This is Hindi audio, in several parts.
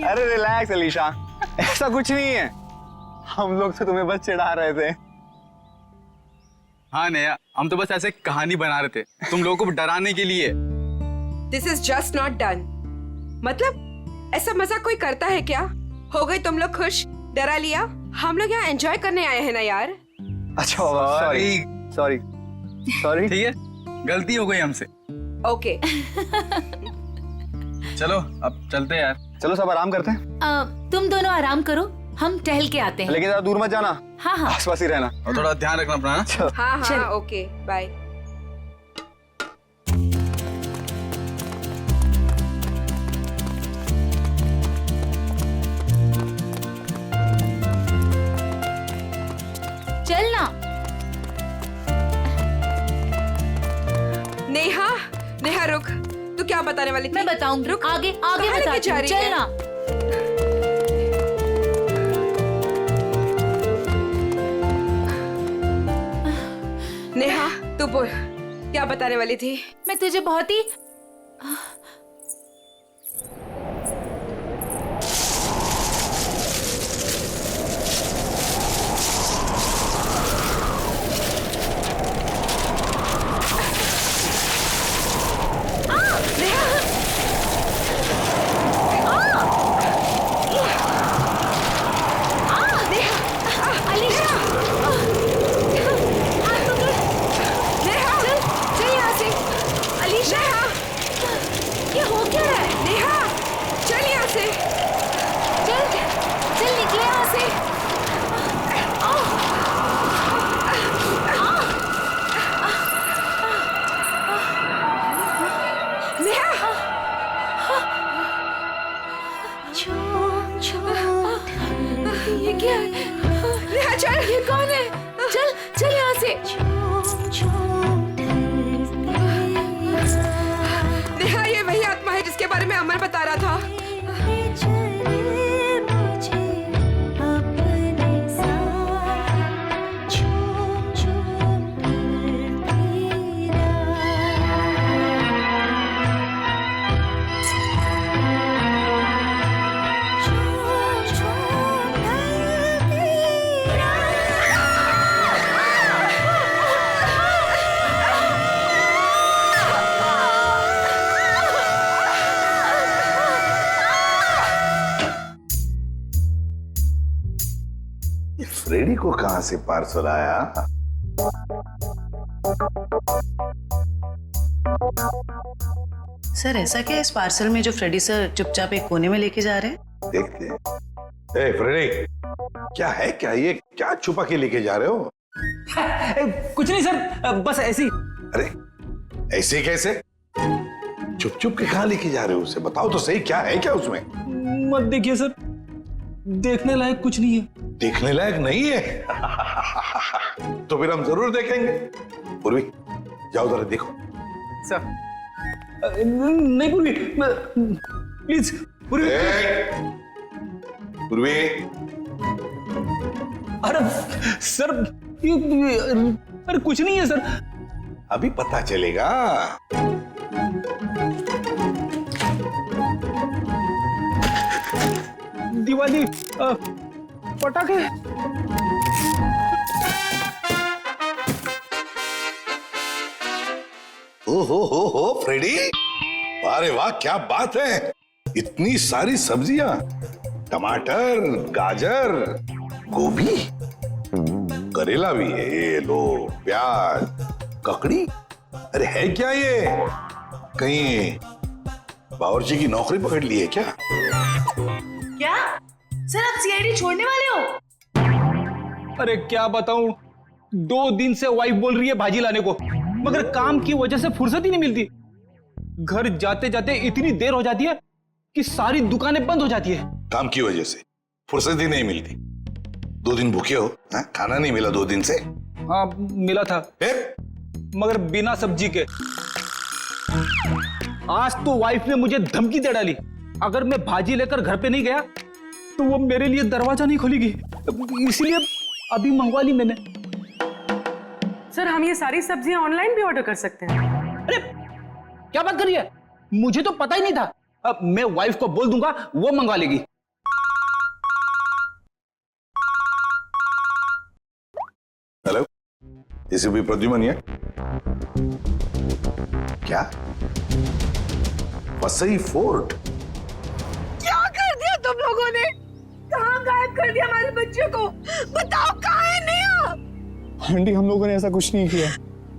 अरे रिलैक्स अलीशा, ऐसा कुछ नहीं है। हम लोग तो तुम्हें बस चिढ़ा रहे थे। हाँ नेहा, हम तो बस ऐसे कहानी बना रहे थे तुम लोगों को डराने के लिए। This is just not done. मतलब ऐसा मजाक कोई करता है क्या? हो गई तुम लोग खुश, डरा लिया। हम लोग यहाँ एंजॉय करने आए हैं ना यार। अच्छा सॉरी सॉरी सॉरी। ठीक है, गलती हो गई हमसे। ओके चलो अब चलते हैं यार। चलो सब आराम करते हैं। तुम दोनों आराम करो, हम टहल के आते हैं। लेकिन ज्यादा दूर मत जाना। हाँ हाँ आसपास ही रहना। और थोड़ा ध्यान रखना अपना। हाँ चल। हाँ ओके बाय। चलना। नेहा, नेहा रुक, तू क्या बताने वाली थी? मैं बताऊंगी, रुक, आगे कहाँ आगे लेके बताती जा हूँ, रही है? चलना। नेहा तू बोल, क्या बताने वाली थी? मैं तुझे बहुत ही ये क्या है? नेहा चल, ये कौन है? चल चल यहाँ से। नेहा ये वही आत्मा है जिसके बारे में अमर बता रहा था। फ्रेडी को कहां से पार्सल आया? सर ऐसा क्या है इस पार्सल में जो फ्रेडी सर चुपचाप एक कोने में लेके जा रहे हैं? देखते हैं। ए फ्रेडी, क्या है क्या ये? क्या छुपा के लेके जा रहे हो? कुछ नहीं सर, बस ऐसी। अरे ऐसे कैसे? चुप चुप के कहां लेके जा रहे हो? उसे बताओ तो सही, क्या है क्या उसमें? मत देखिए सर, देखने लायक कुछ नहीं है। देखने लायक नहीं है? तो फिर हम जरूर देखेंगे। पूर्वी जाओ जरा देखो। सर नहीं पूर्वी, प्लीज पूर्वी। पूर्वी, अरे सर अरे कुछ नहीं है सर। अभी पता चलेगा। दिवाली पटाखे। हो फ्रेडी, अरे वाह क्या बात है! इतनी सारी सब्जियां, टमाटर, गाजर, गोभी, करेला भी है, ये लो, प्याज, ककड़ी। अरे है क्या ये? कहीं बावर्ची की नौकरी पकड़ ली है क्या? क्या सर आप सीआईडी छोड़ने वाले हो? अरे क्या बताऊं, 2 दिन से वाइफ बोल रही है भाजी लाने को, मगर काम की वजह से फुर्सत ही नहीं मिलती। घर जाते जाते इतनी देर हो जाती है कि सारी दुकानें बंद हो जाती है। काम की वजह से फुर्सत ही नहीं मिलती। 2 दिन भूखे हो? खाना नहीं मिला 2 दिन से? हाँ मिला था, फिर? मगर बिना सब्जी के। आज तो वाइफ ने मुझे धमकी दे डाली, अगर मैं भाजी लेकर घर पे नहीं गया तो वो मेरे लिए दरवाजा नहीं खोलेगी, इसलिए अभी मंगवा ली मैंने। सर हम ये सारी सब्जियां ऑनलाइन भी ऑर्डर कर सकते हैं? अरे क्या बात कर रही है? मुझे तो पता ही नहीं था। अब मैं वाइफ को बोल दूंगा, वो मंगवा लेगी। हेलो, एसीपी प्रद्युमन है क्या? वसई फोर्ट? क्या कर दिया तुम लोगों ने? कहाँ गायब कर दिया हमारे बच्चे को? बताओ कहाँ है नेहा? आंटी हम लोगों ने ऐसा कुछ नहीं किया,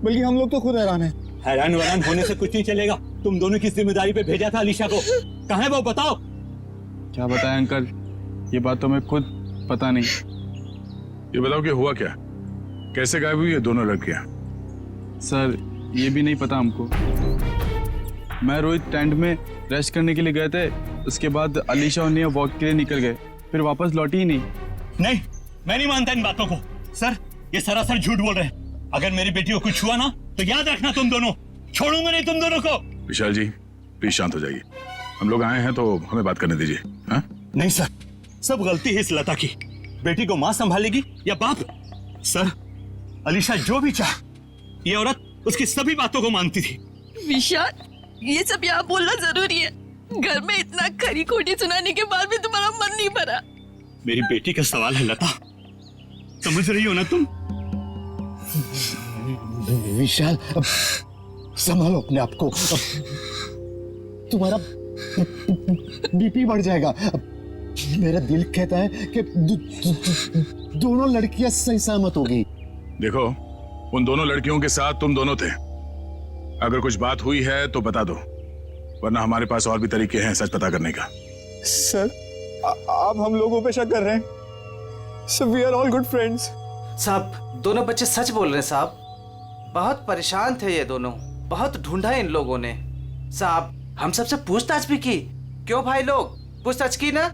बल्कि हम लोग तो खुद हैरान हैं। हैरान वैरान होने से कुछ नहीं चलेगा। तुम दोनों की जिम्मेदारी पे भेजा था अलीशा को, कहाँ है वो बताओ। क्या बताएं अंकल, ये बात तो मैं खुद पता नहीं। ये बताओ कि हुआ क्या, कैसे गायब हुई ये दोनों लड़कियां? सर ये भी नहीं पता हमको। मैं रोहित टेंट में रेस्ट करने के लिए गए थे, उसके बाद अलीशा और नेहा वॉक के लिए निकल गए, फिर वापस लौटी ही नहीं। नहीं, मैं नहीं मानता इन बातों को। सर ये सरासर झूठ बोल रहे हैं। अगर मेरी बेटी को कुछ हुआ ना तो याद रखना, तुम दोनों छोड़ूंगा नहीं तुम दोनों को। विशाल जी प्लीज शांत हो जाइए, हम लोग आए हैं तो हमें बात करने दीजिए। हाँ? नहीं सर, सब गलती है इस लता की। बेटी को माँ संभालेगी या बाप? सर अलीशा जो भी चाहे, ये औरत उसकी सभी बातों को मानती थी। विशाल ये सब यहाँ बोलना जरूरी है? घर में इतना खरी खोटी सुनाने के बाद भी तुम्हारा मन नहीं भरा? मेरी बेटी का सवाल है लता, समझ रही हो ना तुम? विशाल संभालो अपने आप को, तुम्हारा बीपी बढ़ जाएगा। मेरा दिल कहता है कि दोनों लड़कियां सही सहमत होगी। देखो, उन दोनों लड़कियों के साथ तुम दोनों थे। अगर कुछ बात हुई है तो बता दो, वरना हमारे पास और भी तरीके हैं सच पता करने का। सर आप हम लोगों पे शक कर रहे हैं? Sir we are all good friends. साहब दोनों बच्चे सच बोल रहे हैं साहब, बहुत परेशान थे ये दोनों, बहुत ढूंढा इन लोगों ने। साहब हम सबसे पूछताछ भी की। क्यों भाई लोग, पूछताछ की ना?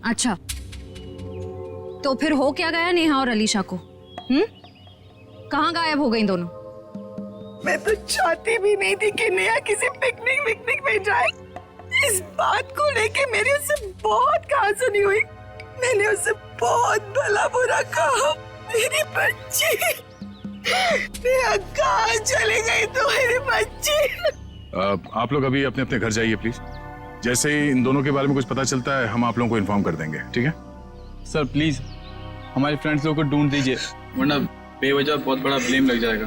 अच्छा तो फिर हो क्या गया नेहा और अलीशा को? कहाँ गायब हो गई दोनों? मैं तो चाहती भी नहीं थी कि नेहा किसी पिकनिक में जाए। इस बात को लेके मेरी उससे बहुत कहा सुनी हुई। मैंने उससे बहुत भला बुरा कहा। मेरी बच्ची नेहा कहाँ चले गई तुम्हारी बच्ची? आप लोग अभी अपने अपने घर जाइए प्लीज। जैसे ही इन दोनों के बारे में कुछ पता चलता है हम आप लोगों को इन्फॉर्म कर देंगे, ठीक है? सर प्लीज हमारे फ्रेंड्स लोग को ढूंढ दीजिए, वरना बेवजह बहुत बड़ा ब्लेम लग जाएगा।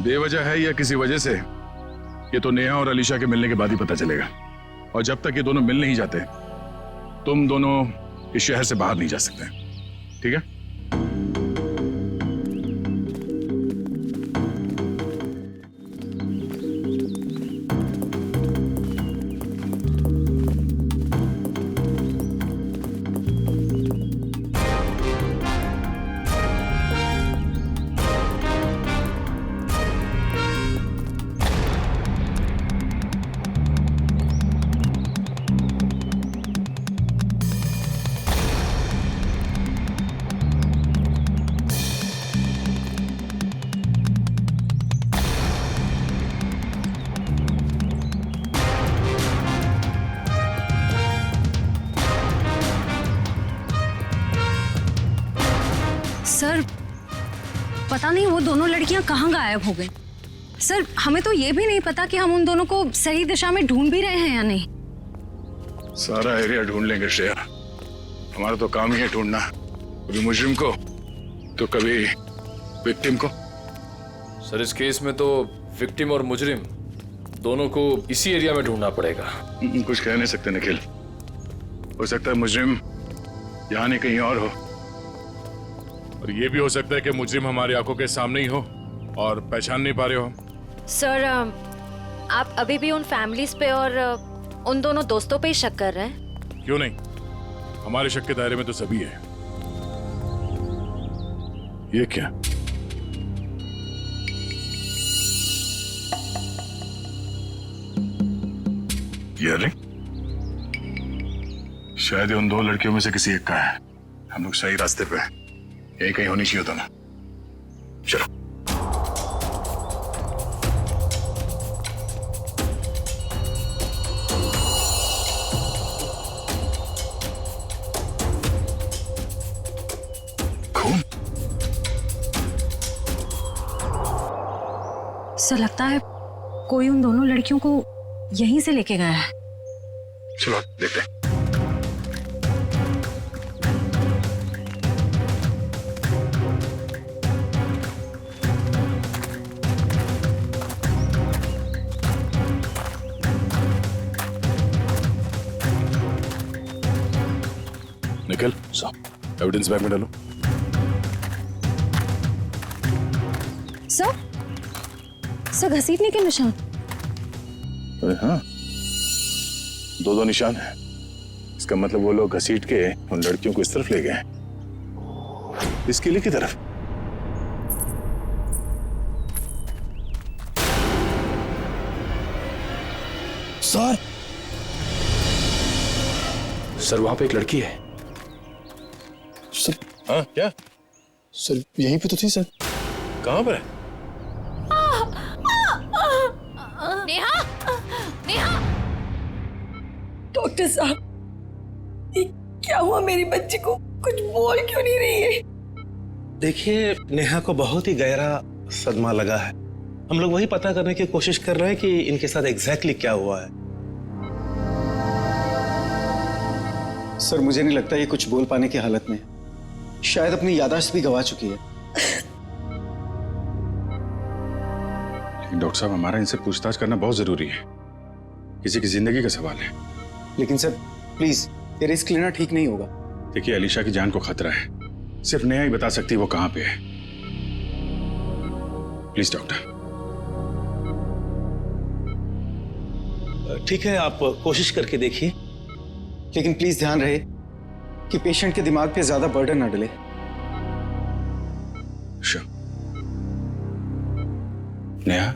बेवजह है या किसी वजह से, ये तो नेहा और अलीशा के मिलने के बाद ही पता चलेगा। और जब तक ये दोनों मिल नहीं जाते तुम दोनों इस शहर से बाहर नहीं जा सकते, ठीक है? सर पता नहीं वो दोनों लड़कियां कहाँ गायब हो गई। सर हमें तो ये भी नहीं पता कि हम उन दोनों को सही दिशा में ढूंढ भी रहे हैं या नहीं। सारा एरिया ढूंढ लेंगे श्रेया, हमारा तो काम ही है ढूंढना, कभी मुजरिम को तो कभी विक्टिम को। सर इस केस में तो विक्टिम और मुजरिम दोनों को इसी एरिया में ढूंढना पड़ेगा। कुछ कह नहीं सकते निखिल, हो सकता है मुजरिम यहाँ नहीं कहीं और हो, और ये भी हो सकता है कि मुजरिम हमारी आंखों के सामने ही हो और पहचान नहीं पा रहे हो। सर आप अभी भी उन फैमिलीज पे और उन दोनों दोस्तों पे ही शक कर रहे हैं? क्यों नहीं, हमारे शक के दायरे में तो सभी है। ये क्या? ये रिंग शायद उन दो लड़कियों में से किसी एक का है। हम लोग सही रास्ते पे हैं, यही कहीं होनी चाहिए। तो ना चलो। खून? सर लगता है कोई उन दोनों लड़कियों को यहीं से लेके गया है। चलो देखते हैं। निकल एविडेंस बैग में डालो। सर घसीटने के निशान। अरे हाँ, दो निशान है। इसका मतलब वो लोग घसीट के उन लड़कियों को इस तरफ ले गए, इस किले की तरफ। सर वहां पे एक लड़की है। सर हाँ क्या? सर यहीं पे तो थी सर। कहां पर है? नेहा, नेहा। डॉक्टर साहब, ये क्या हुआ मेरी बच्ची को? कुछ बोल क्यों नहीं रही है? देखिए, नेहा को बहुत ही गहरा सदमा लगा है। हम लोग वही पता करने की कोशिश कर रहे हैं कि इनके साथ एग्जैक्टली क्या हुआ है। सर मुझे नहीं लगता ये कुछ बोल पाने की हालत में है। शायद अपनी याददाश्त भी गंवा चुकी है। डॉक्टर साहब, हमारा इनसे पूछताछ करना बहुत जरूरी है। किसी की जिंदगी का सवाल है। लेकिन सर प्लीज, ये रिस्क लेना ठीक नहीं होगा। देखिए, अलीशा की जान को खतरा है। सिर्फ नेहा ही बता सकती है वो कहां पे है। Please doctor. ठीक है, आप कोशिश करके देखिए। लेकिन प्लीज ध्यान रहे कि पेशेंट के दिमाग पे ज्यादा बर्डन ना डले। नेहा,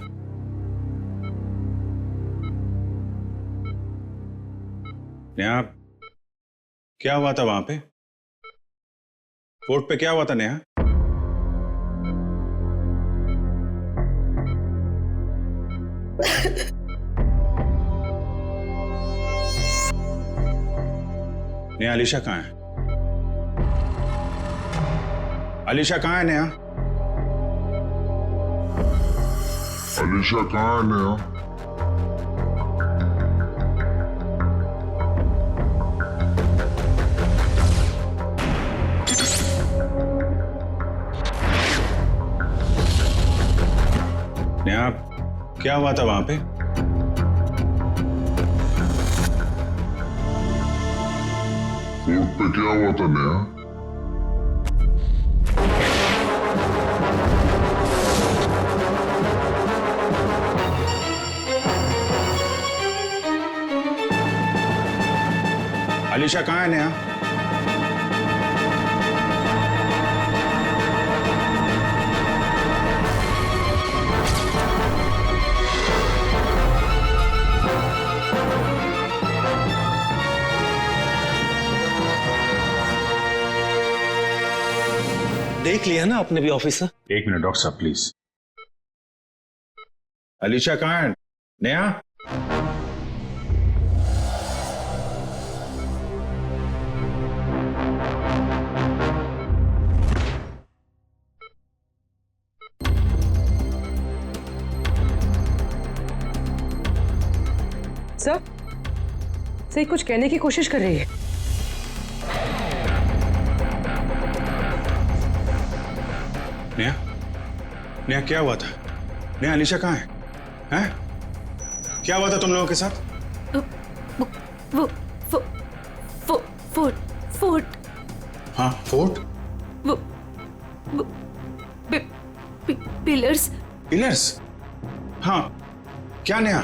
नेहा, क्या हुआ था वहां पे? फोर्ट पे क्या हुआ था नेहा? नेहा, अलीशा कहां है? अलीशा कहां है नेहा? अलीशा कहां है नेहा? नेहा, क्या हुआ था वहां पे? फोर्ट पे क्या हुआ था नेहा? अलीशा कहां है नेहा? देख लिया ना आपने भी ऑफिसर? एक मिनट डॉक्टर साहब प्लीज। अलीशा कहां है नेहा? सही कुछ कहने की कोशिश कर रही है। नेहा, नेहा क्या हुआ था? नेहा, अलीशा कहां है? हैं? क्या हुआ था तुम लोगों के साथ? फोर्ट। हाँ, फोर्ट? पिलर्स। पिलर्स? हाँ, क्या नेहा?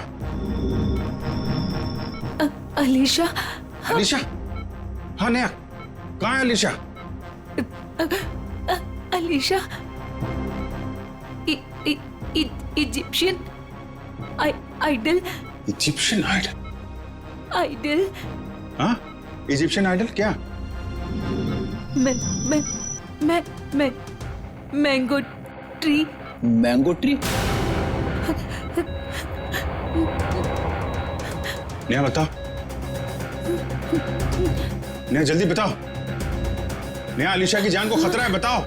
अलीशा। अलीशा? हाँ नेहा, कहां है Alisha? Alisha Egyptian idol. Egyptian idol? Idol? हाँ, इजिप्शियन आइडल क्या? Mango tree. Mango tree? Neha बताओ, नेहा जल्दी बताओ। नेहा, अलीशा की जान को खतरा है, बताओ।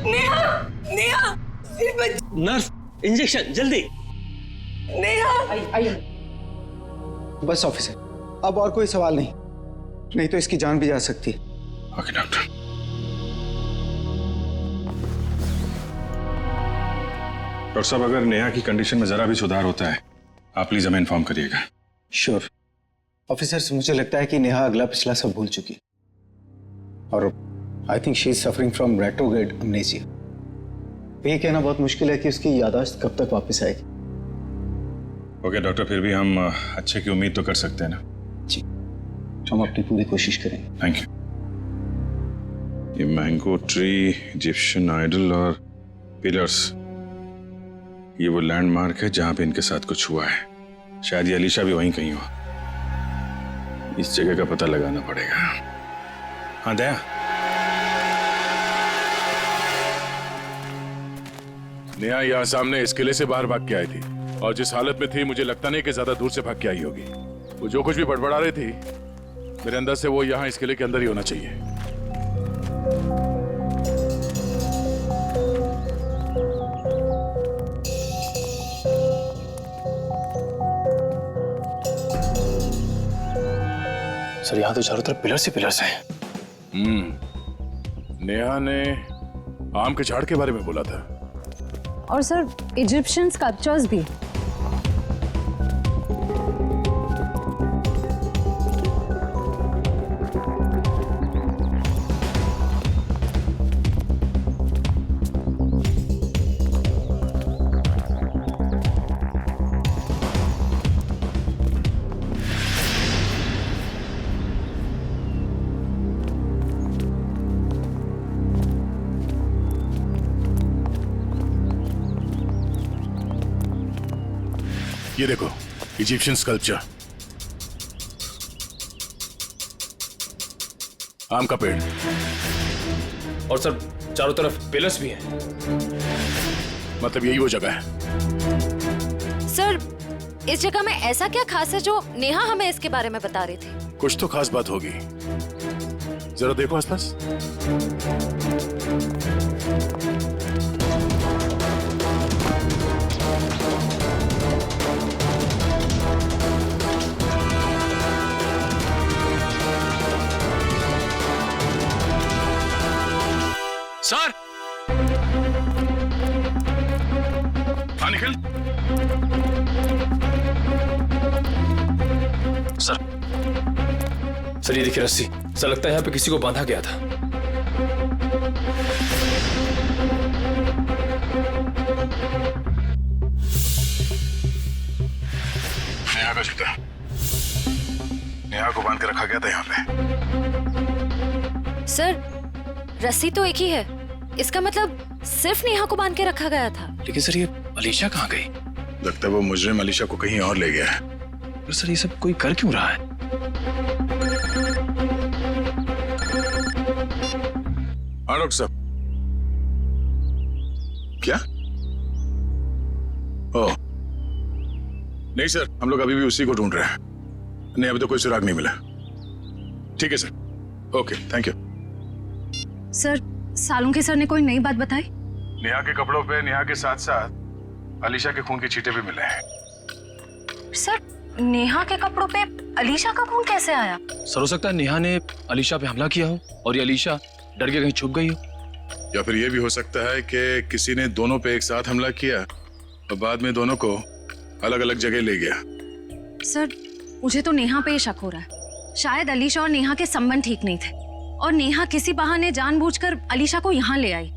नेहा, नेहा, नर्स, इंजेक्शन जल्दी। नेहा, बस ऑफिसर, अब और कोई सवाल नहीं, नहीं तो इसकी जान भी जा सकती है। Okay doctor. डॉक्टर साहब, अगर नेहा की कंडीशन में जरा भी सुधार होता है आप प्लीज हमें इन्फॉर्म करिएगा। श्योर ऑफिसर, मुझे लगता है कि नेहा अगला पिछला सब भूल चुकी है और I think she is suffering from retrograde amnesia. ये कहना बहुत मुश्किल है कि उसकी याददाश्त कब तक वापस आएगी। ओके डॉक्टर, फिर भी हम अच्छे की उम्मीद तो कर सकते हैं ना? जी, हम अपनी पूरी कोशिश करेंगे। Thank you. ये मैंगो ट्री, इजिप्शियन आइडल और पिलर्स, ये वो लैंडमार्क है जहां पे इनके साथ कुछ हुआ है। शायद ये अलीशा भी वहीं कहीं हो। इस जगह का पता लगाना पड़ेगा। हाँ दया, नेहा यहाँ सामने इस किले से बाहर भाग के आई थी और जिस हालत में थी मुझे लगता नहीं कि ज्यादा दूर से भाग के आई होगी। वो जो कुछ भी बड़बड़ा रही थी मेरे अंदर से वो यहाँ इस किले के अंदर ही होना चाहिए। सर यहाँ तो चारों तरफ पिलर्स ही पिलर्स हैं। नेहा ने आम के झाड़ के बारे में बोला था। और सर इजिप्शियन स्कल्पचर्स भी। ये देखो, इजिप्शियन स्कल्पचर, आम का पेड़, और सर चारों तरफ पिलर्स भी हैं। मतलब यही वो जगह है। सर इस जगह में ऐसा क्या खास है जो नेहा हमें इसके बारे में बता रही थी? कुछ तो खास बात होगी, जरा देखो आसपास। सर, हाँ निखिल। सर ये देखिए रस्सी, सर लगता है यहाँ पे किसी को बांधा गया था। नेहा का जूता, नेहा को बांध के रखा गया था यहाँ पे। सर रस्सी तो एक ही है, इसका मतलब सिर्फ नेहा को बांध के रखा गया था। लेकिन सर ये अलीशा कहाँ गई? लगता है वो मुजरिम अलीशा को कहीं और ले गया है। पर सर ये सब कोई कर क्यों रहा है? हाँ डॉक्टर साहब। क्या? ओह नहीं सर, हम लोग अभी भी उसी को ढूंढ रहे हैं। नहीं, अभी तो कोई सुराग नहीं मिला। ठीक है sir, okay thank you. Sir Salunke sir ने कोई नई बात बताई? नेहा के कपड़ों पे नेहा के साथ साथ अलीशा के खून के छींटे भी मिले हैं। सर नेहा के कपड़ों पे अलीशा का खून कैसे आया? सर हो सकता है नेहा ने अलीशा पे हमला किया हो और ये अलीशा डर के कहीं छुप गई हो। या फिर ये भी हो सकता है कि किसी ने दोनों पे एक साथ हमला किया और बाद में दोनों को अलग अलग जगह ले गया। सर मुझे तो नेहा पे शक हो रहा है। शायद अलीशा और नेहा के संबंध ठीक नहीं थे और नेहा किसी बहाने जानबूझकर अलीशा को यहाँ ले आई।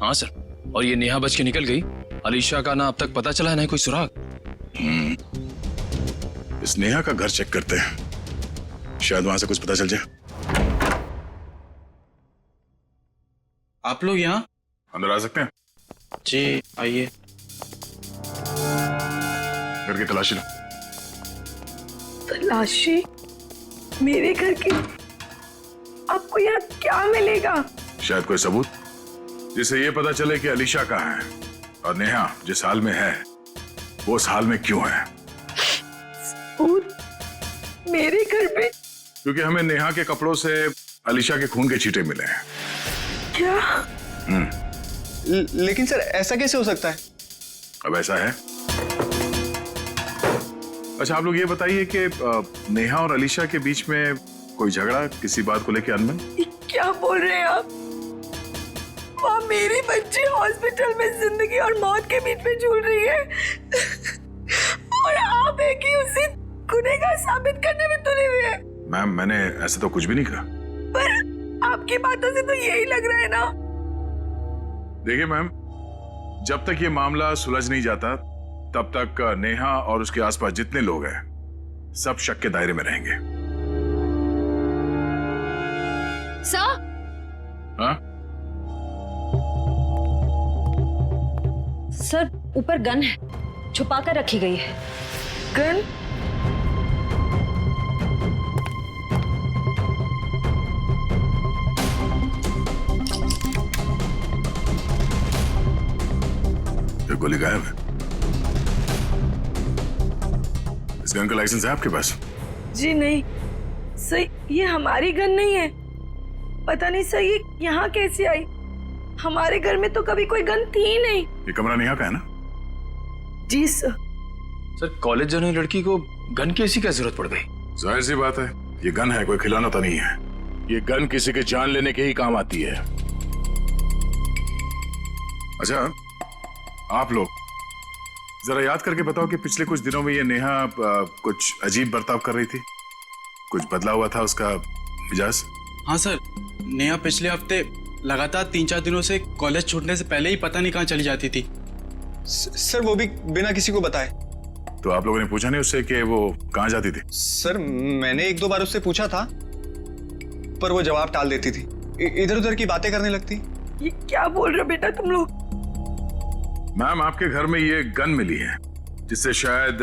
हाँ सर, और ये नेहा बच के निकल गई। अलीशा का ना अब तक पता चला है ना कोई सुराग। इस नेहा का घर चेक करते हैं, शायद वहां से कुछ पता चल जाए। आप लोग यहाँ अंदर आ सकते हैं? जी आइए। घर की तलाशी लो। तलाशी? मेरे घर की? आपको यहाँ क्या मिलेगा? शायद कोई सबूत जिससे ये पता चले कि अलीशा कहाँ है और नेहा जिस हाल में है वो उस हाल में क्यों है। सबूत? मेरे घर पे? क्योंकि हमें नेहा के कपड़ों से अलीशा के खून के छींटे मिले हैं। क्या? लेकिन सर ऐसा कैसे हो सकता है? अब ऐसा है। अच्छा आप लोग ये बताइए कि नेहा और अलीशा के बीच में कोई झगड़ा किसी बात को लेकर अनबन? क्या बोल रहे हैं आप? वहाँ मेरी बच्ची हॉस्पिटल में जिंदगी और मौत के बीच में झूल रही है और आप एक ही उसे गुनहगार साबित करने में तुले हुए हैं। मैम मैंने ऐसा तो कुछ भी नहीं कहा। पर आपकी बातों से तो यही लग रहा है ना। देखिए मैम, जब तक ये मामला सुलझ नहीं जाता तब तक नेहा और उसके आसपास जितने लोग हैं सब शक के दायरे में रहेंगे। सर, हाँ? सर ऊपर गन है, छुपा कर रखी गई है। गन? ये गोली गायब है। इस गन का लाइसेंस है आपके पास? जी नहीं सर, ये हमारी गन नहीं है। पता नहीं सर ये यहाँ कैसे आई। हमारे घर में तो कभी कोई गन थी ही नहीं। ये कमरा नेहा का है ना? जी सर। सर कॉलेज जाने वाली लड़की को गन की ऐसी क्या जरूरत पड़ गई? जाहिर सी बात है, ये गन है, कोई खिलौना तो नहीं है। ये गन किसी के जान लेने के ही काम आती है। अच्छा आप लोग जरा याद करके बताओ कि पिछले कुछ दिनों में ये नेहा कुछ अजीब बर्ताव कर रही थी, कुछ बदला हुआ था उसका मिजाज? हाँ सर, नेहा पिछले हफ्ते लगातार 3-4 दिनों से कॉलेज छूटने से पहले ही पता नहीं कहाँ चली जाती थी। सर वो भी बिना किसी को बताए। तो आप लोगों ने पूछा नहीं उससे कि वो कहाँ जाती थी? सर मैंने 1-2 बार उससे पूछा था पर वो जवाब टाल देती थी, इधर उधर की बातें करने लगती। ये क्या बोल रहे हो बेटा तुम लोग? मैम आपके घर में ये गन मिली है जिससे शायद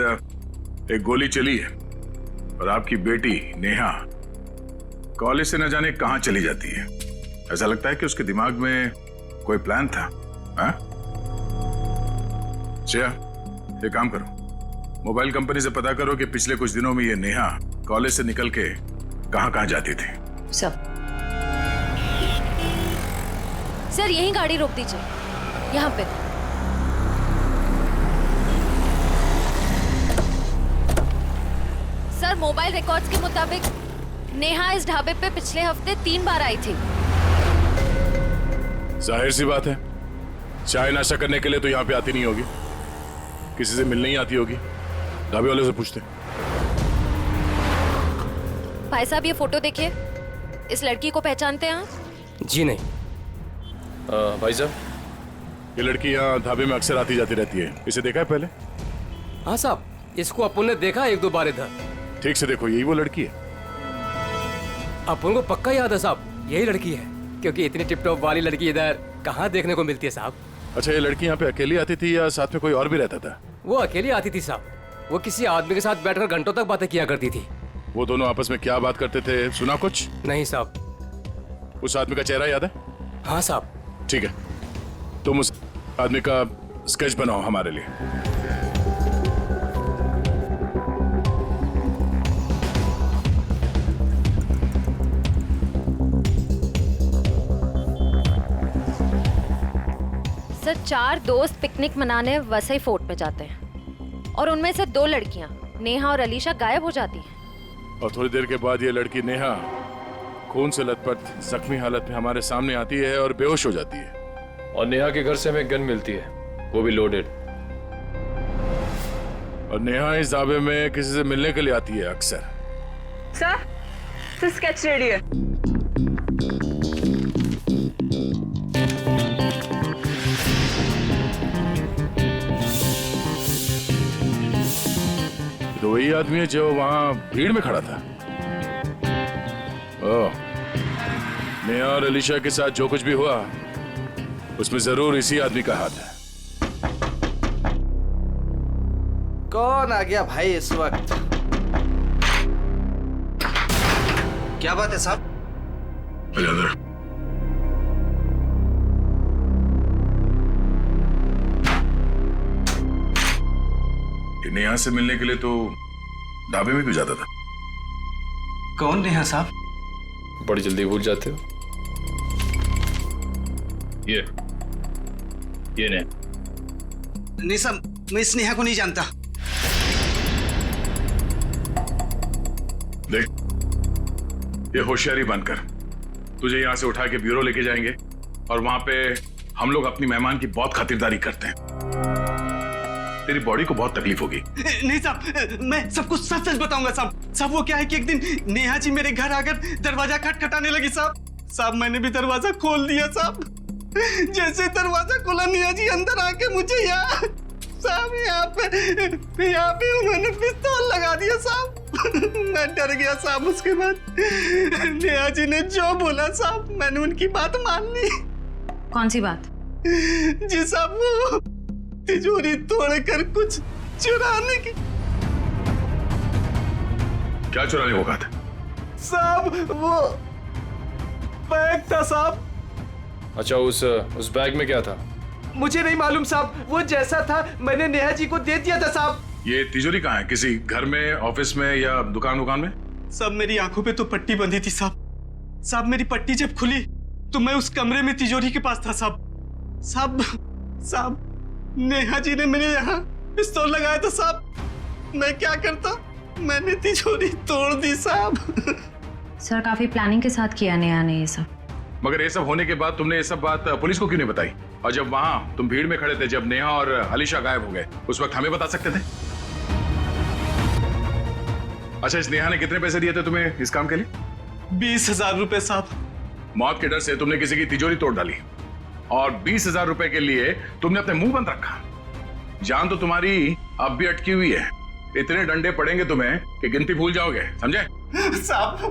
एक गोली चली है और आपकी बेटी नेहा कॉलेज से न जाने कहां चली जाती है। ऐसा लगता है कि उसके दिमाग में कोई प्लान था। श्रेया ये काम करो, मोबाइल कंपनी से पता करो कि पिछले कुछ दिनों में ये नेहा कॉलेज से निकल के कहां कहां जाती थी। सर यहीं गाड़ी रोक दीजिए, यहाँ पे। सर मोबाइल रिकॉर्ड्स के मुताबिक नेहा इस ढाबे पे पिछले हफ्ते 3 बार आई थी। जाहिर सी बात है, चाय नाश्ता करने के लिए तो यहाँ पे आती नहीं होगी, किसी से मिलने ही आती होगी। ढाबे वाले से पूछते। भाई साहब ये फोटो देखिए, इस लड़की को पहचानते हैं आप? जी नहीं। भाई साहब ये लड़की यहाँ ढाबे में अक्सर आती जाती रहती है, इसे देखा है पहले? हाँ साहब, इसको अपन ने देखा 1-2 बार इधर। ठीक से देखो, यही वो लड़की है। अपन को पक्का याद है साहब, यही लड़की है, क्योंकि इतनी टिप टॉप वाली लड़की इधर कहाँ देखने को मिलती है साहब। अच्छा ये लड़की यहाँ पे अकेली आती थी या साथ में कोई और भी रहता था? वो अकेली आती थी साहब, वो किसी आदमी के साथ बैठकर घंटों तक बातें किया करती थी। वो दोनों आपस में क्या बात करते थे, सुना कुछ? नहीं साहब। उस आदमी का चेहरा याद है? हाँ साहब। ठीक है, तुम उस आदमी का स्केच बनाओ हमारे लिए। सर 4 दोस्त पिकनिक मनाने वसई फोर्ट में जाते हैं और उनमें से 2 लड़कियां नेहा और अलीशा गायब हो जाती हैं। और थोड़ी देर के बाद ये लड़की नेहा खून से लथपथ जख्मी हालत में हमारे सामने आती है और बेहोश हो जाती है। और नेहा के घर से हमें गन मिलती है, वो भी लोडेड। और नेहा इस ढाबे में किसी से मिलने के लिए आती है अक्सर। सर स्केच रेडी है। तो वही आदमी है जो वहां भीड़ में खड़ा था। ओह, नेहा और अलीशा के साथ जो कुछ भी हुआ उसमें जरूर इसी आदमी का हाथ है। कौन आ गया भाई इस वक्त? क्या बात है साहब? नेहा से मिलने के लिए तो ढाबे में क्यों जाता था? कौन नेहा साहब? बड़ी जल्दी भूल जाते हो। ये ने नहीं साहब, मैं इस नेहा को नहीं जानता। देख, ये होशियारी बनकर तुझे यहां से उठा के ब्यूरो लेके जाएंगे और वहां पे हम लोग अपनी मेहमान की बहुत खातिरदारी करते हैं। तेरी बॉडी को बहुत तकलीफ होगी। नहीं साहब, मैं सब कुछ सच सच बताऊंगा साहब। साहब वो क्या है कि एक दिन नेहा जी मेरे घर आकर दरवाजा खटखटाने लगी साहब। साहब मैंने भी दरवाजा खोल दिया साहब। जैसे दरवाजा खोला नेहा जी अंदर आके मुझे यहाँ पे उन्होंने पिस्तौल लगा दिया साहब। मैं डर गया साहब। उसके बाद नेहा जी ने जो बोला साहब, मैंने उनकी बात मान ली। कौन सी बात? जी साहब, वो तिजोरी तोड़कर कुछ चुराने की। क्या चुराने को कहा था? साहब वो बैग था साहब। अच्छा, उस बैग में क्या था? मुझे नहीं मालूम साहब, वो जैसा था मैंने नेहा जी को दे दिया था साहब। ये तिजोरी कहाँ है? किसी घर में, ऑफिस में या दुकान में? साहब मेरी आंखों पे तो पट्टी बंधी थी साहब। साहब मेरी पट्टी जब खुली तो मैं उस कमरे में तिजोरी के पास था साहब। साहब नेहा जी ने मेरे यहाँ पिस्तौल लगाया था साहब। मैं क्या करता, मैंने तिजोरी तोड़ दी साहब। सर काफी प्लानिंग के साथ किया नेहा ने ये सब। मगर ये सब होने के बाद तुमने ये सब बात पुलिस को क्यों नहीं बताई? और जब वहां तुम भीड़ में खड़े थे, जब नेहा और अलीशा गायब हो गए, उस वक्त हमें बता सकते थे। अच्छा, इस नेहा ने कितने पैसे दिए थे तुम्हें इस काम के लिए? 20,000 रुपए साहब। मौत के डर से तुमने किसी की तिजोरी तोड़ डाली और 20,000 रुपए के लिए तुमने अपने मुंह बंद रखा। जान तो तुम्हारी अब भी अटकी हुई है। इतने डंडे पड़ेंगे तुम्हें कि गिनती भूल जाओगे, समझे? साहब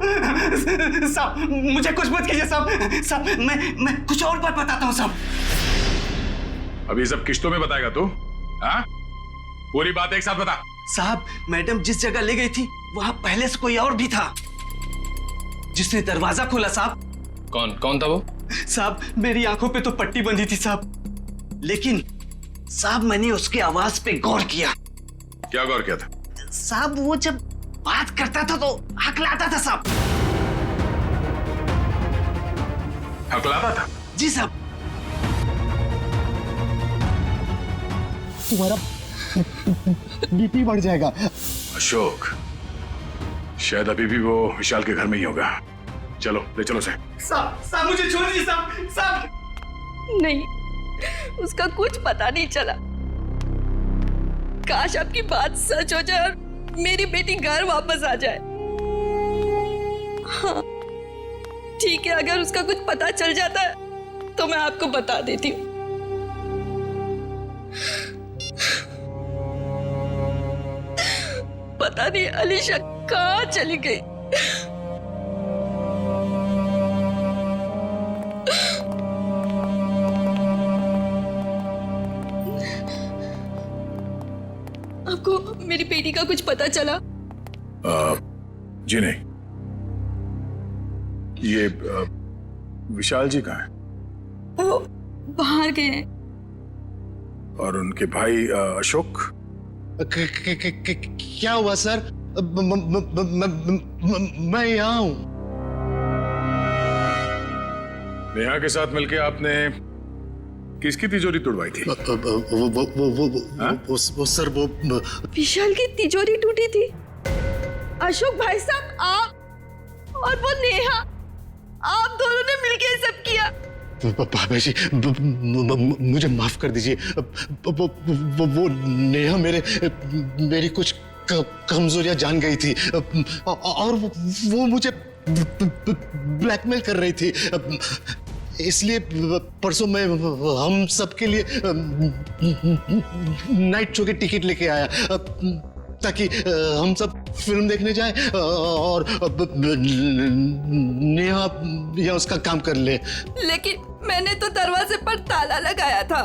मुझे कुछ मत कीजिए साहब। मैं कुछ और बात बताता हूँ साहब। अब ये सब किश्तों में बताएगा तू? हाँ, पूरी बात एक साथ बता। साहब मैडम जिस जगह ले गई थी वहां पहले से कोई और भी था जिसने दरवाजा खोला साहब। कौन था वो? साहब मेरी आंखों पे तो पट्टी बंधी थी साहब, लेकिन साहब मैंने उसकी आवाज पे गौर किया। क्या गौर किया था? साहब वो जब बात करता था तो हकलाता था साहब। हकलाता था? जी साहब। तुम्हारा बीपी बढ़ जाएगा। अशोक, शायद अभी भी वो विशाल के घर में ही होगा। चलो ले चलो से। साहब मुझे छोड़ दीजिए साहब। नहीं, उसका कुछ पता नहीं चला। काश आपकी बात सच हो जाए और मेरी बेटी घर वापस आ जाए। हाँ ठीक है, अगर उसका कुछ पता चल जाता है तो मैं आपको बता देती हूँ। पता नहीं अलीशा कहाँ चली गई। आपको मेरी बेटी का कुछ पता चला? जी नहीं। ये विशाल जी कहाँ हैं? वो बाहर गए हैं। और उनके भाई अशोक? क्या हुआ सर? मैं यहाँ हूँ। नेहा के साथ मिलके आपने किसकी तिजोरी तोड़वाई थी? वो सर वो विशाल की तिजोरी टूटी थी। अशोक भाई साहब, आप और वो नेहा, आप दोनों ने मिलके ये सब किया। बाबा जी मुझे माफ कर दीजिए। वो नेहा मेरी कुछ कमजोरियां जान गई थी और वो मुझे ब्लैकमेल कर रही थी। इसलिए परसों मैं हम सबके लिए नाइट शो की टिकट लेके आया ताकि हम सब फिल्म देखने जाएं और नेहा या उसका काम कर ले। लेकिन मैंने तो दरवाजे पर ताला लगाया था,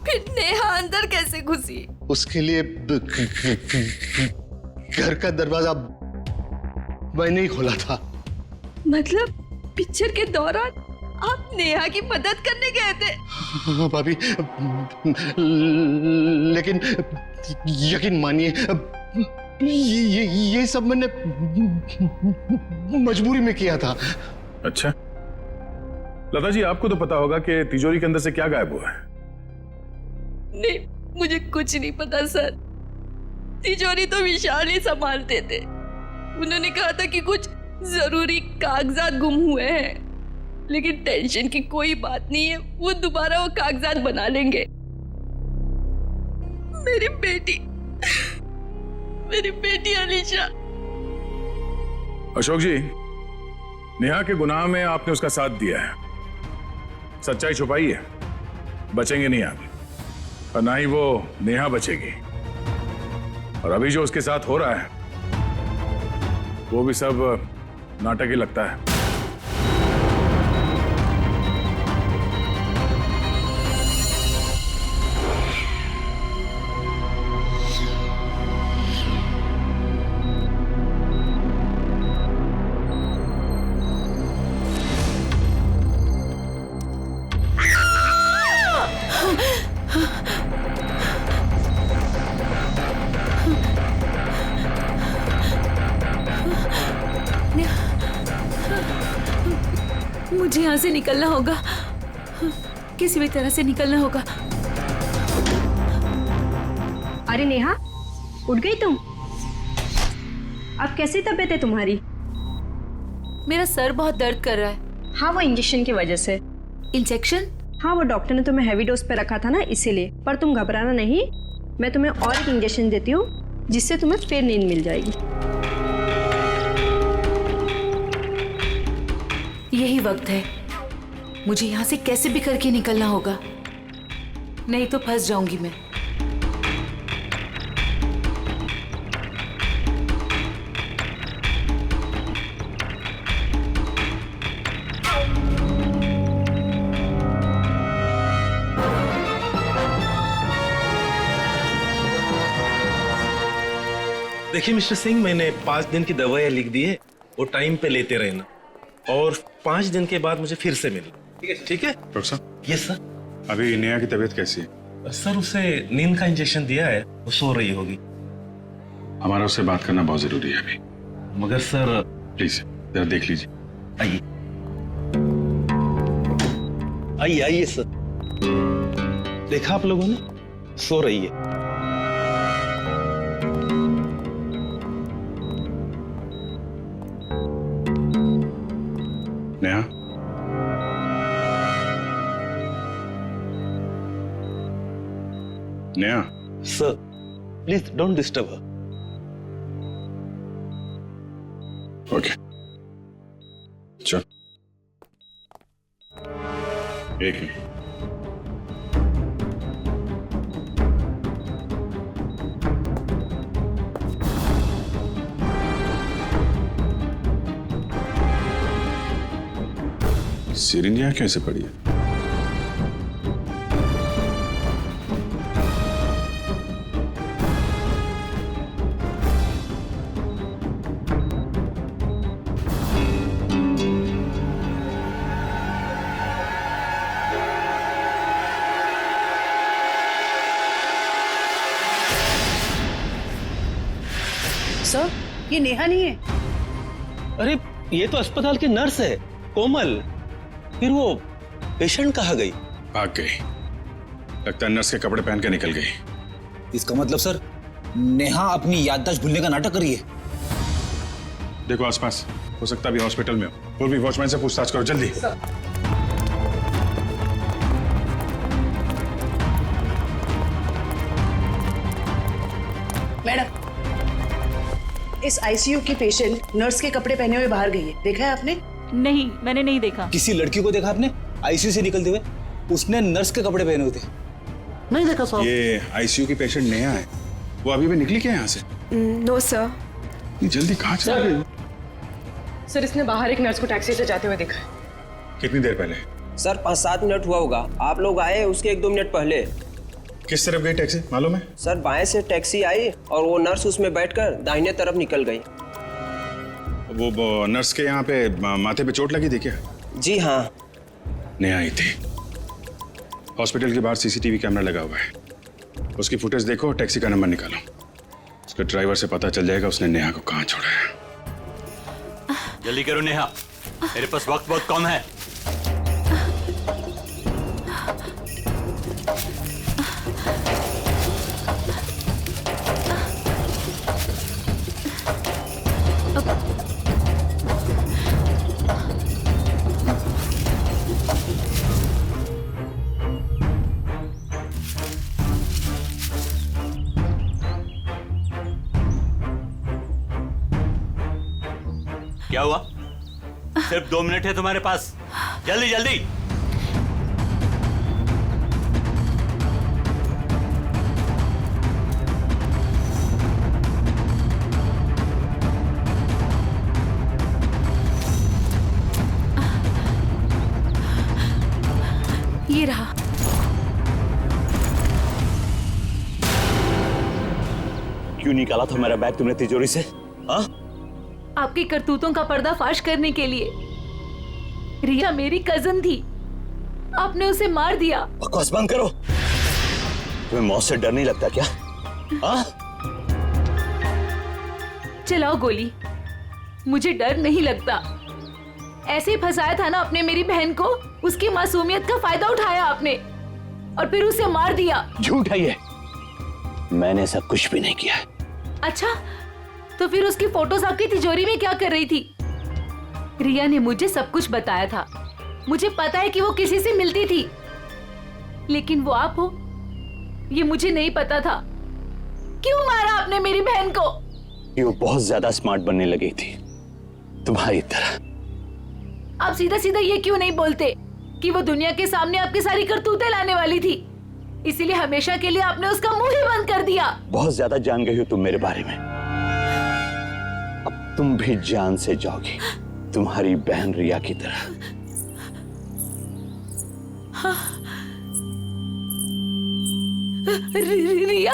फिर नेहा अंदर कैसे घुसी? उसके लिए घर का दरवाजा मैंने ही खोला था। मतलब पिक्चर के दौरान आप नेहा की मदद करने गए थे? हाँ भाभी, लेकिन यकीन मानिए ये सब मैंने मजबूरी में किया था। अच्छा लता जी, आपको तो पता होगा कि तिजोरी के अंदर से क्या गायब हुआ है? नहीं, मुझे कुछ नहीं पता सर। तिजोरी तो विशाल ही संभालते थे। उन्होंने कहा था कि कुछ जरूरी कागजात गुम हुए हैं, लेकिन टेंशन की कोई बात नहीं है, वो दोबारा वो कागजात बना लेंगे। मेरी बेटी अलीशा। अशोक जी, नेहा के गुनाह में आपने उसका साथ दिया है, सच्चाई छुपाई है, बचेंगे नहीं आप, और ना ही वो नेहा बचेगी। और अभी जो उसके साथ हो रहा है वो भी सब नाटक ही लगता है। मुझे यहाँ से निकलना होगा, किसी भी तरह से निकलना होगा। अरे नेहा, उठ गई तुम? अब कैसी तबीयत है तुम्हारी? मेरा सर बहुत दर्द कर रहा है। हाँ, वो इंजेक्शन की वजह से। इंजेक्शन? हाँ, वो डॉक्टर ने तुम्हें हैवी डोज पे रखा था ना, इसीलिए। पर तुम घबराना नहीं, मैं तुम्हें और एक इंजेक्शन देती हूँ जिससे तुम्हें फिर नींद मिल जाएगी। यही वक्त है, मुझे यहाँ से कैसे भी करके निकलना होगा, नहीं तो फंस जाऊंगी मैं। देखिए मिस्टर सिंह, मैंने 5 दिन की दवाइयाँ लिख दी है, वो टाइम पे लेते रहना, और 5 दिन के बाद मुझे फिर से मिलना। ठीक है डॉक्टर साहब? Yes sir. अभी नेहा की तबीयत कैसी है? सर, उसे नींद का इंजेक्शन दिया है, वो सो रही होगी। हमारा उससे बात करना बहुत जरूरी है अभी। मगर सर, प्लीज जरा देख लीजिए। आइए आइए आइए सर। देखा आप लोगों ने, सो रही है। Neha, Neha. Sir please don't disturb her. Okay, चल। एक मिनट। सिरिंज यहाँ कैसे पड़ी है? सर, ये नेहा नहीं है। अरे ये तो अस्पताल की नर्स है, कोमल। फिर वो पेशेंट कहाँ गई? भाग गई। लगता है नर्स के कपड़े पहन के निकल गई। इसका मतलब सर, नेहा अपनी याददाश्त भूलने का नाटक कर रही है। देखो आसपास, हो सकता है अभी हॉस्पिटल में हो। और भी वॉचमैन से पूछताछ करो जल्दी। मैडम, इस आईसीयू की पेशेंट नर्स के कपड़े पहने हुए बाहर गई है, देखा है आपने? नहीं, मैंने नहीं देखा। किसी लड़की को देखा आपने आईसीयू से निकलते हुए? उसने नर्स के कपड़े पहने हुए थे। नहीं देखा साहब। ये आईसीयू की पेशेंट नेहा है, वो अभी भी निकली क्या यहाँ से? No sir. जल्दी कहाँ चला गई? सर, इसने बाहर एक नर्स को टैक्सी से जाते हुए देखा है। कितनी देर पहले? सर 5-7 मिनट हुआ होगा। आप लोग आए उसके 1-2 मिनट पहले। किस तरफ गई टैक्सी मालूम है? सर बाएं से टैक्सी आई और वो नर्स उसमें बैठकर दाहिने तरफ निकल गई। वो नर्स के यहाँ पे माथे पे चोट लगी थी क्या? जी हाँ। नेहा आई थी। हॉस्पिटल के बाहर सीसीटीवी कैमरा लगा हुआ है, उसकी फुटेज देखो, टैक्सी का नंबर निकालो। उसके ड्राइवर से पता चल जाएगा उसने नेहा को कहाँ छोड़ा है। जल्दी करो नेहा, मेरे पास वक्त बहुत कम है। क्या हुआ? सिर्फ 2 मिनट है तुम्हारे पास, जल्दी जल्दी। ये रहा। क्यों निकाला था मेरा बैग तुमने तिजोरी से? हाँ? आपकी करतूतों का पर्दाफाश करने के लिए। रिया मेरी कजन थी, आपने उसे मार दिया। बकवास बंद करो। तुम्हें मौत से डर नहीं लगता क्या? हाँ? चलाओ गोली, मुझे डर नहीं लगता। ऐसे ही फंसाया था ना आपने मेरी बहन को, उसकी मासूमियत का फायदा उठाया आपने और फिर उसे मार दिया। झूठ है ये, मैंने ऐसा कुछ भी नहीं किया। अच्छा, तो फिर उसकी फोटोज आपकी तिजोरी में क्या कर रही थी? रिया ने मुझे सब कुछ बताया था, मुझे पता है कि वो किसी से मिलती थी, लेकिन वो आप हो ये मुझे नहीं पता था। क्यों मारा आपने मेरी बहन को? वो बहुत ज्यादा स्मार्ट बनने लगी थी तुम्हारी तरह। आप सीधा सीधा ये क्यों नहीं बोलते कि वो दुनिया के सामने आपकी सारी करतूतें लाने वाली थी, इसीलिए हमेशा के लिए आपने उसका मुंह ही बंद कर दिया। बहुत ज्यादा जान गई हो तुम मेरे बारे में, अब तुम भी जान से जाओगी तुम्हारी बहन रिया की तरह। रिया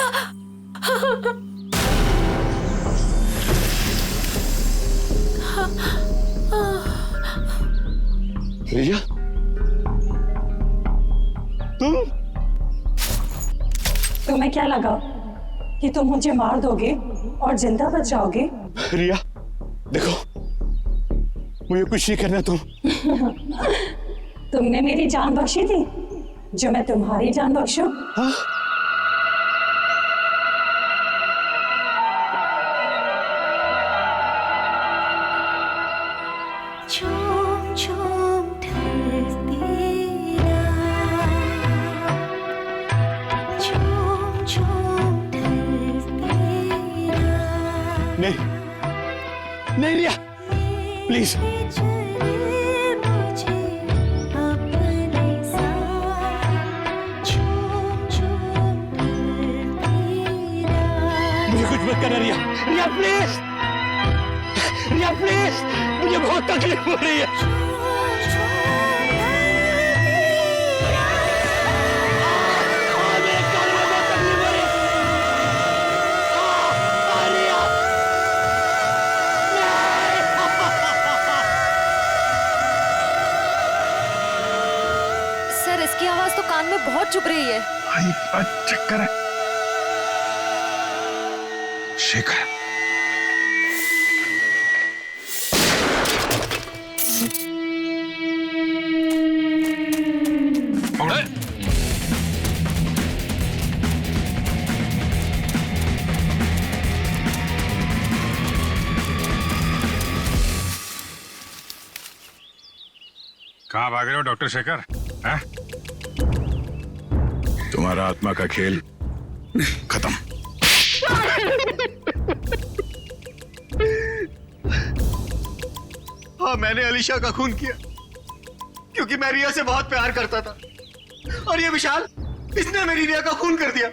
रिया, तुम्हें क्या लगा कि तुम मुझे मार दोगे और जिंदा बच जाओगे? रिया देखो, मुझे कुछ नहीं करना। तुमने मेरी जान बख्शी थी, जो मैं तुम्हारी जान बख्शूं? हाँ? नहीं रिया, प्लीज। मुझे कुछ मत करना रिया, रिया प्लीज, रिया प्लीज, मुझे बहुत तकलीफ हो रही है। इसकी आवाज तो कान में बहुत चुभ रही है। चक्कर है। शेखर, कहाँ भाग रहे हो डॉक्टर शेखर? है? तुम्हारा आत्मा का खेल खत्म। हाँ, मैंने अलीशा का खून किया क्योंकि मैं रिया से बहुत प्यार करता था, और ये विशाल, इसने मेरी रिया का खून कर दिया।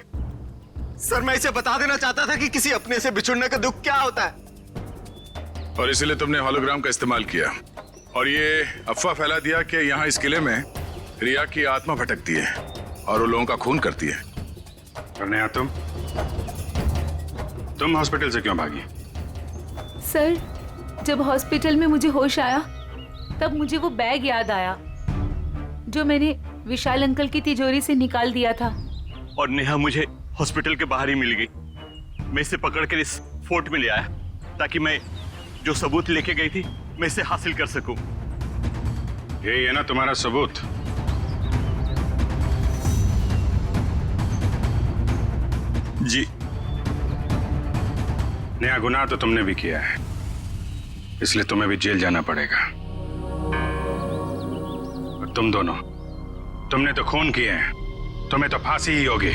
सर, मैं इसे बता देना चाहता था कि किसी अपने से बिछुड़ने का दुख क्या होता है। और इसीलिए तुमने होलोग्राम का इस्तेमाल किया और ये अफवाह फैला दिया कि यहाँ इस किले में रिया की आत्मा भटकती है और वो लोगों का खून करती है। और नेहा, तुम हॉस्पिटल से क्यों भागी? सर, जब हॉस्पिटल में मुझे होश आया तब मुझे वो बैग याद आया जो मैंने विशाल अंकल की तिजोरी से निकाल दिया था। और नेहा मुझे हॉस्पिटल के बाहर ही मिल गई। मैं इसे पकड़कर इस फोर्ट में ले आया ताकि मैं जो सबूत लेके गई थी मैं इसे हासिल कर सकूं। यही है ना तुम्हारा सबूत? जी। नया गुनाह तो तुमने भी किया है, इसलिए तुम्हें भी जेल जाना पड़ेगा। और तुम दोनों, तुमने तो खून किए हैं, तुम्हें तो फांसी ही होगी।